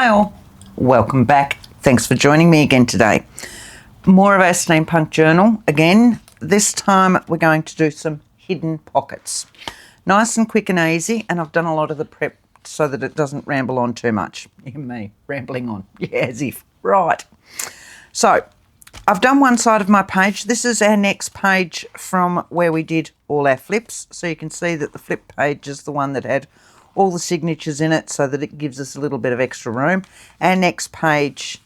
Hi all, welcome back. Thanks for joining me again today. More of our Steampunk journal again. This time we're going to do some hidden pockets. Nice and quick and easy, and I've done a lot of the prep so that it doesn't ramble on too much. Me rambling on, yeah, as if. Right. So I've done one side of my page. This is our next page from where we did all our flips. So you can see that the flip page is the one that had all the signatures in it so that it gives us a little bit of extra room. Our next page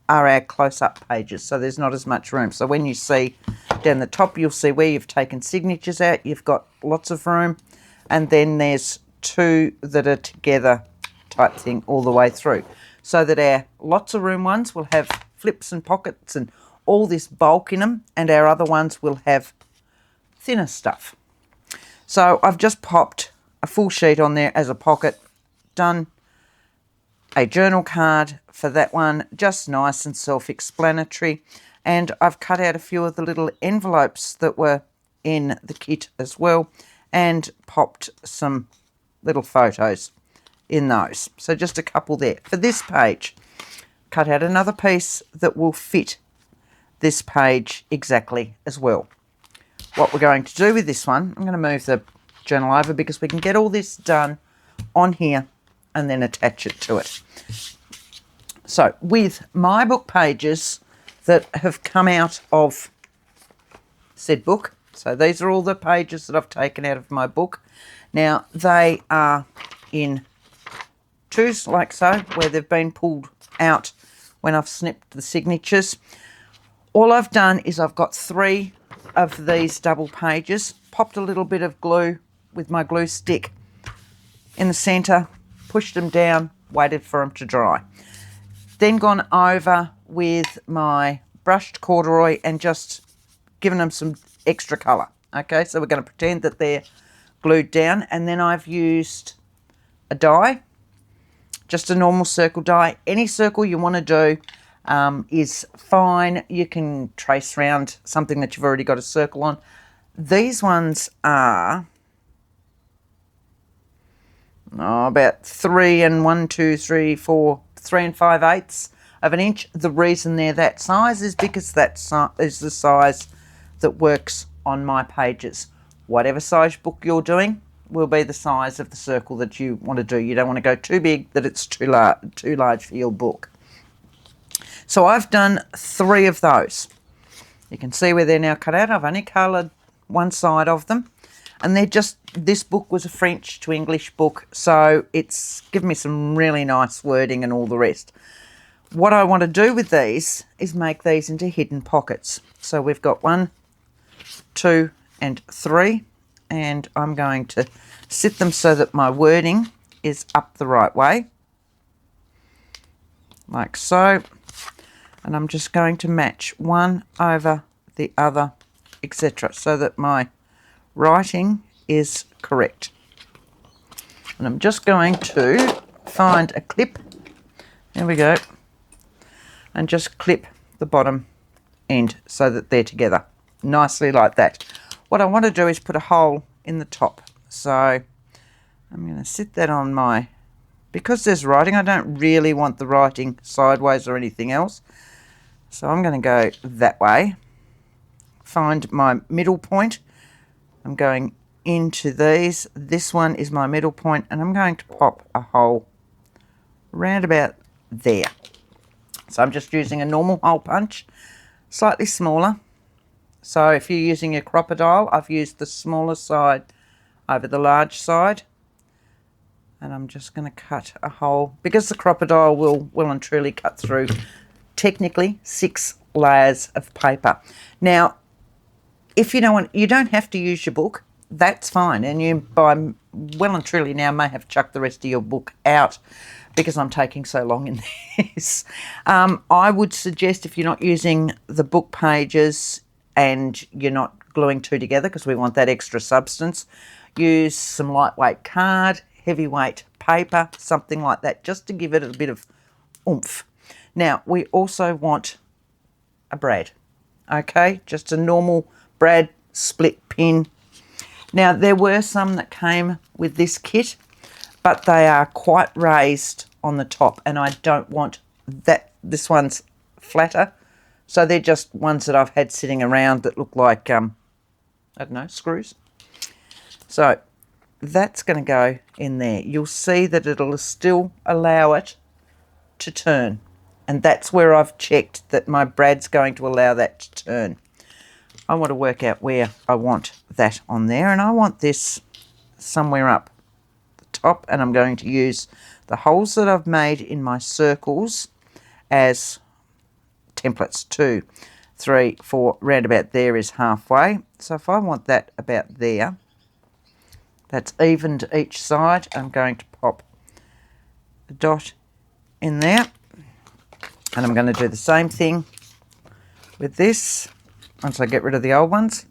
are our close-up pages, so there's not as much room. So when you see down the top, you'll see where you've taken signatures out. You've got lots of room, and then there's two that are together type thing all the way through. So that our lots of room ones will have flips and pockets and all this bulk in them, and our other ones will have thinner stuff. So I've just popped a full sheet on there as a pocket, done a journal card for that one, just nice and self-explanatory, and I've cut out a few of the little envelopes that were in the kit as well and popped some little photos in those. So just a couple there. For this page, cut out another piece that will fit this page exactly as well. What we're going to do with this one, I'm going to move the journal over because we can get all this done on here and then attach it to it. So with my book pages that have come out of said book, so these are all the pages that I've taken out of my book. Now they are in twos like so, where they've been pulled out when I've snipped the signatures. All I've done is I've got 3 of these double pages, popped a little bit of glue with my glue stick in the centre, pushed them down, waited for them to dry. Then gone over with my brushed corduroy and just given them some extra colour. Okay, so we're going to pretend that they're glued down, and then I've used a die, just a normal circle die. Any circle you want to do is fine. You can trace around something that you've already got a circle on. These ones are about 3 and 5/8 of an inch. The reason they're that size is because that is the size that works on my pages. Whatever size book you're doing will be the size of the circle that you want to do. You don't want to go too big that it's too large for your book. So I've done 3 of those. You can see where they're now cut out. I've only coloured one side of them. And they're just, this book was a French to English book, so it's given me some really nice wording and all the rest. What I want to do with these is make these into hidden pockets. So we've got 1, 2, and 3, and I'm going to sit them so that my wording is up the right way, like so. And I'm just going to match one over the other, etc., so that my writing is correct. And I'm just going to find a clip, there we go, and just clip the bottom end so that they're together nicely like that. What I want to do is put a hole in the top, so I'm going to sit that on my, because there's writing, I don't really want the writing sideways or anything else, so I'm going to go that way, find my middle point. I'm going into these. This one is my middle point, and I'm going to pop a hole round about there. So I'm just using a normal hole punch, slightly smaller. So if you're using a crocodile, I've used the smaller side over the large side. And I'm just going to cut a hole, because the crocodile will well and truly cut through, technically, 6 layers of paper. Now, if you don't want, you don't have to use your book, that's fine. And you, by well and truly now, may have chucked the rest of your book out because I'm taking so long in this. I would suggest, if you're not using the book pages and you're not gluing 2 together because we want that extra substance, use some lightweight card, heavyweight paper, something like that, just to give it a bit of oomph. Now, we also want a brad, okay? Just a normal brad split pin. Now, there were some that came with this kit, but they are quite raised on the top, and I don't want that. This one's flatter, so they're just ones that I've had sitting around that look like, I don't know, screws. So that's going to go in there. You'll see that it'll still allow it to turn, and that's where I've checked that my brad's going to allow that to turn. I want to work out where I want that on there, and I want this somewhere up the top, and I'm going to use the holes that I've made in my circles as templates. 2, 3, 4, round about there is halfway. So if I want that about there, that's even to each side, I'm going to pop a dot in there, and I'm going to do the same thing with this once I get rid of the old ones,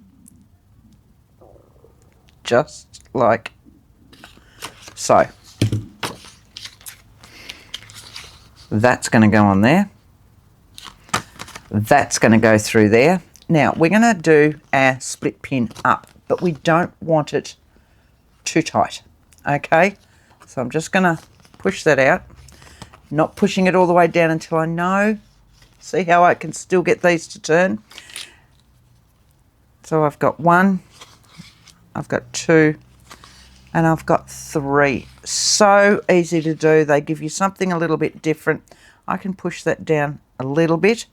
just like so. That's going to go on there. That's going to go through there. Now we're going to do our split pin up, but we don't want it too tight. Okay, so I'm just going to push that out, not pushing it all the way down until I know. See how I can still get these to turn? So I've got 1, I've got 2, and I've got 3. So easy to do. They give you something a little bit different. I can push that down a little bit,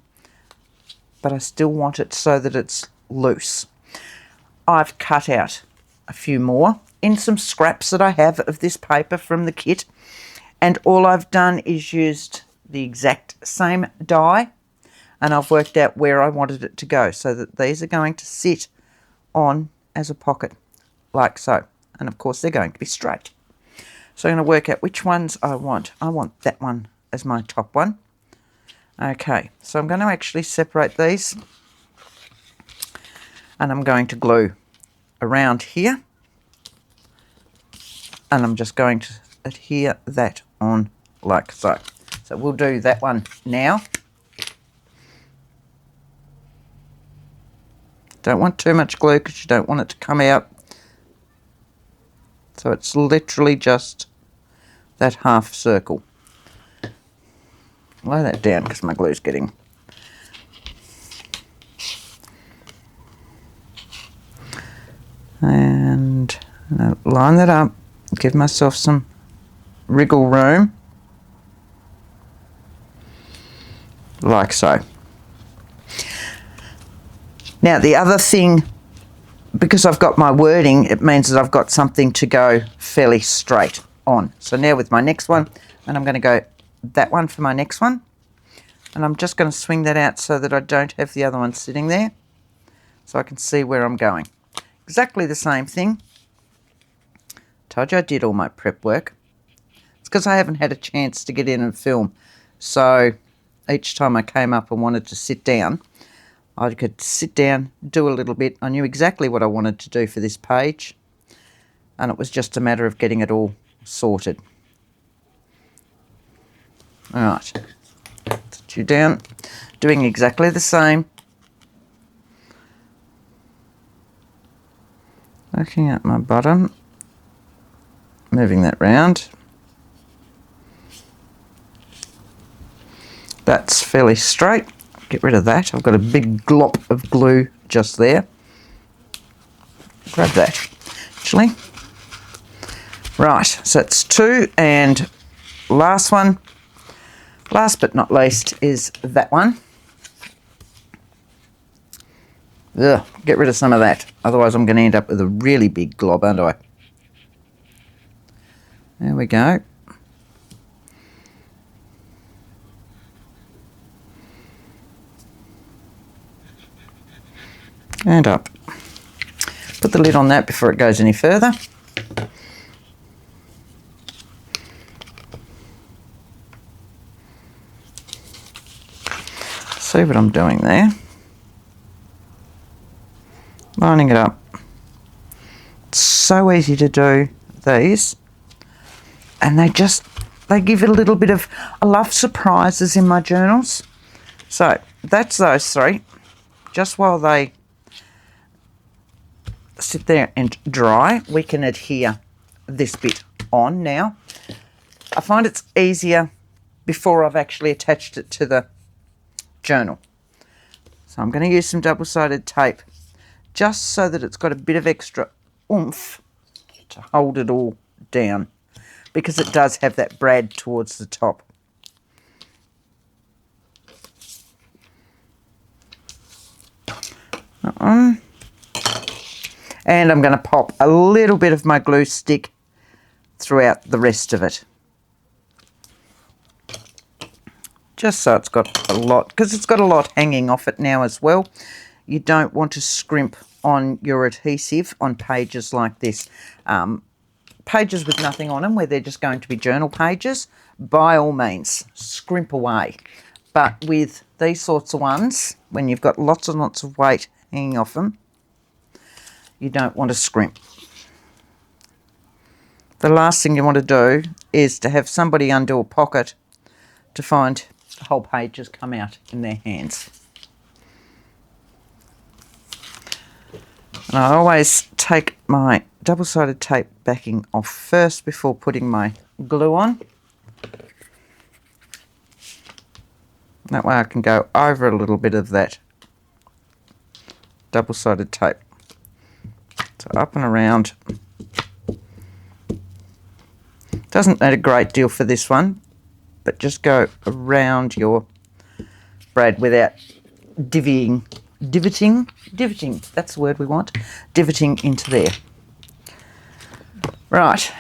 but I still want it so that it's loose. I've cut out a few more in some scraps that I have of this paper from the kit, and all I've done is used the exact same die, and I've worked out where I wanted it to go so that these are going to sit on as a pocket like so, and of course they're going to be straight. So I'm going to work out which ones I want. I want that one as my top one. Okay, so I'm going to actually separate these, and I'm going to glue around here, and I'm just going to adhere that on like so. So we'll do that one now. Don't want too much glue because you don't want it to come out. So it's literally just that half circle. Lay that down because my glue's getting... And line that up, give myself some wriggle room, like so. Now the other thing, because I've got my wording, it means that I've got something to go fairly straight on. So now with my next one, and I'm going to go that one for my next one, and I'm just going to swing that out so that I don't have the other one sitting there, so I can see where I'm going. Exactly the same thing. Told you I did all my prep work. It's because I haven't had a chance to get in and film, so each time I came up and wanted to sit down, I could sit down, do a little bit. I knew exactly what I wanted to do for this page, and it was just a matter of getting it all sorted. All right, sit you down, doing exactly the same. Looking at my bottom, moving that round. That's fairly straight. Get rid of that. I've got a big glop of glue just there. Grab that, actually. Right, so that's 2, and last one, last but not least, is that one. Ugh, get rid of some of that, otherwise I'm going to end up with a really big glob, aren't I? There we go. And up. Put the lid on that before it goes any further. See what I'm doing there. Lining it up. It's so easy to do these, and they give it a little bit of... I love surprises in my journals. So that's those 3. Just while they sit there and dry, we can adhere this bit on now. I find it's easier before I've actually attached it to the journal. So I'm going to use some double-sided tape just so that it's got a bit of extra oomph to hold it all down, because it does have that brad towards the top. And I'm going to pop a little bit of my glue stick throughout the rest of it, just so it's got a lot, because it's got a lot hanging off it now as well. You don't want to scrimp on your adhesive on pages like this. Pages with nothing on them, where they're just going to be journal pages, by all means, scrimp away. But with these sorts of ones, when you've got lots and lots of weight hanging off them, you don't want to scrimp. The last thing you want to do is to have somebody undo a pocket to find the whole page has come out in their hands. And I always take my double-sided tape backing off first before putting my glue on. That way I can go over a little bit of that double-sided tape. So up and around. Doesn't need a great deal for this one, but just go around your brad without divoting, that's the word we want, divoting into there. Right.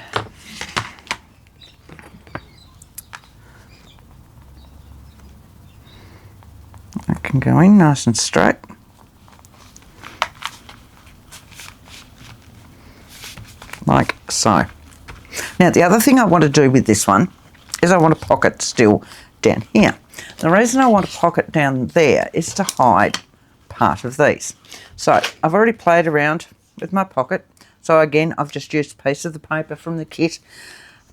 I can go in nice and straight. Like so. Now the other thing I want to do with this one is I want a pocket still down here. The reason I want a pocket down there is to hide part of these. So I've already played around with my pocket. So again, I've just used a piece of the paper from the kit,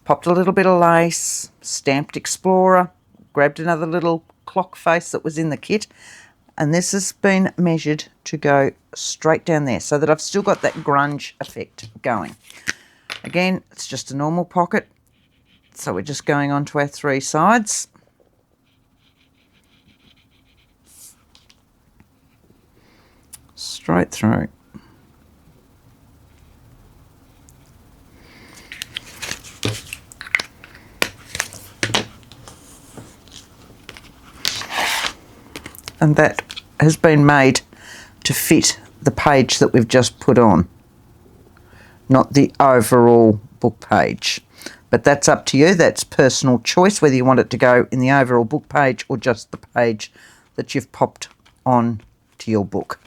popped a little bit of lace, stamped Explorer, grabbed another little clock face that was in the kit, and this has been measured to go straight down there so that I've still got that grunge effect going. Again, it's just a normal pocket, so we're just going on to our three sides. Straight through. And that has been made to fit the page that we've just put on, not the overall book page. But that's up to you. That's personal choice, whether you want it to go in the overall book page or just the page that you've popped on to your book.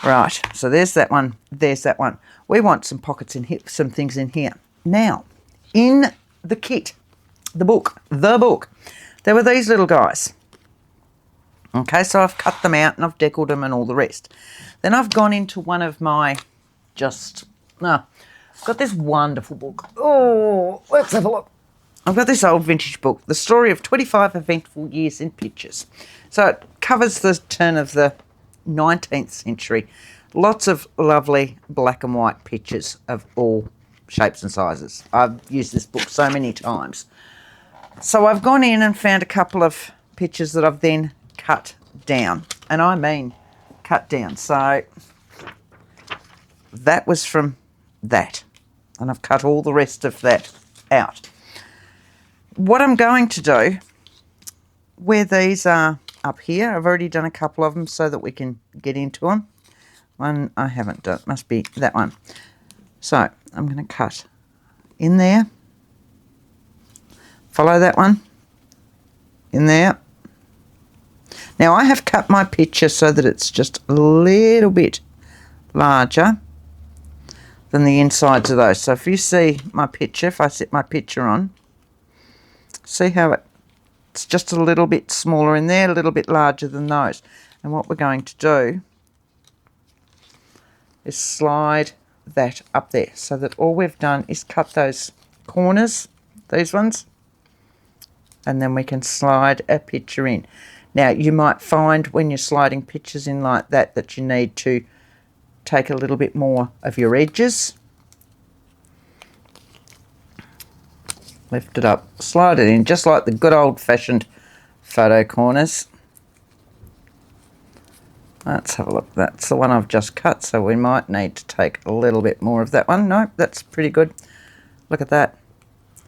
Right, so there's that one, there's that one. We want some pockets in here, some things in here. Now, in the kit, the book, there were these little guys. Okay, so I've cut them out and I've deckled them and all the rest. Then I've gone into one of my I've got this wonderful book. Oh, let's have a look. I've got this old vintage book, The Story of 25 Eventful Years in Pictures. So it covers the turn of the 19th century. Lots of lovely black and white pictures of all shapes and sizes. I've used this book so many times. So I've gone in and found a couple of pictures that I've then cut down. And I mean cut down. So that was from that. And I've cut all the rest of that out. What I'm going to do, where these are up here, I've already done a couple of them so that we can get into them. One I haven't done, must be that one. So I'm going to cut in there, follow that one, in there. Now I have cut my picture so that it's just a little bit larger than the insides of those. So if you see my picture, if I set my picture on, see how it's just a little bit smaller in there, a little bit larger than those. And what we're going to do is slide that up there so that all we've done is cut those corners, these ones, and then we can slide a picture in. Now you might find when you're sliding pictures in like that that you need to take a little bit more of your edges. Lift it up, slide it in, just like the good old-fashioned photo corners. Let's have a look. That's the one I've just cut, so we might need to take a little bit more of that one. No, that's pretty good. Look at that.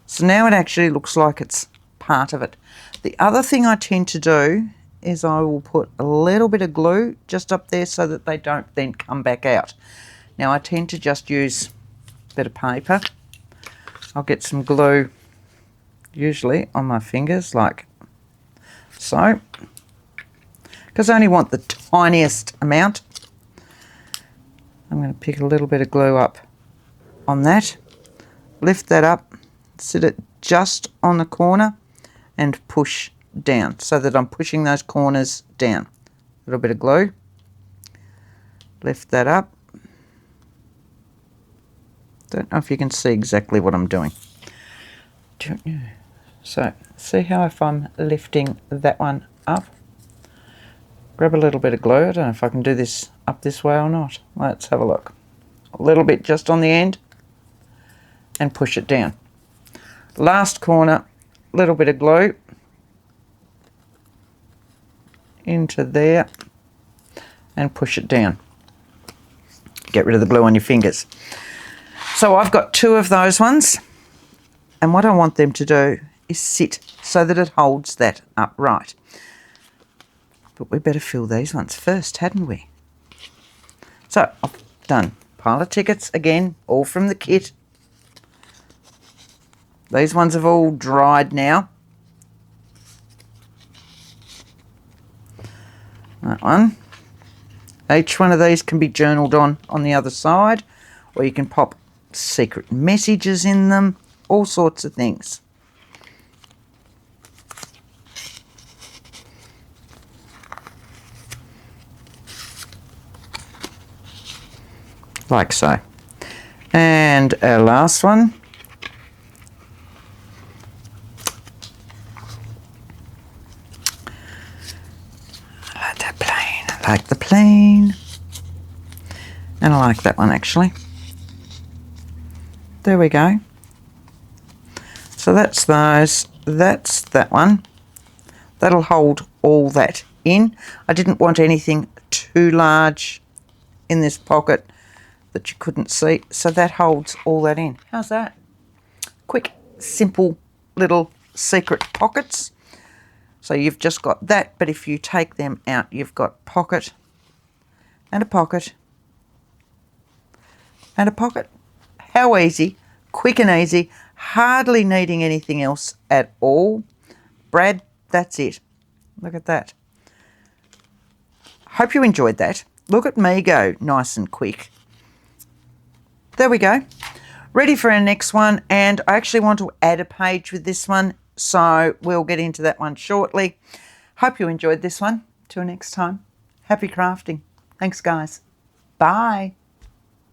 So now it actually looks like it's part of it. The other thing I tend to do is I will put a little bit of glue just up there so that they don't then come back out. Now I tend to just use a bit of paper. I'll get some glue usually on my fingers like so, because I only want the tiniest amount. I'm going to pick a little bit of glue up on that, lift that up, sit it just on the corner and push down so that I'm pushing those corners down. A little bit of glue, lift that up. Don't know if you can see exactly what I'm doing. So see how if I'm lifting that one up, grab a little bit of glue. I don't know if I can do this up this way or not. Let's have a look. A little bit just on the end and push it down. Last corner, little bit of glue into there and push it down. Get rid of the glue on your fingers. So I've got two of those ones, and what I want them to do is sit so that it holds that upright. But we better fill these ones first, hadn't we? So I've done pile of tickets again, all from the kit. These ones have all dried now. That one. Each one of these can be journaled on the other side, or you can pop secret messages in them, all sorts of things. Like so. And our last one. I like that plane. I like the plane. And I like that one actually. There we go. So that's those. That's that one. That'll hold all that in. I didn't want anything too large in this pocket that you couldn't see, so that holds all that in. How's that? Quick, simple little secret pockets. So you've just got that, but if you take them out, you've got pocket and a pocket and a pocket. How easy, quick and easy, hardly needing anything else at all. Brad, that's it. Look at that. Hope you enjoyed that. Look at me go, nice and quick. There we go. Ready for our next one, and I actually want to add a page with this one, so we'll get into that one shortly. Hope you enjoyed this one. Till next time, happy crafting. Thanks, guys. Bye.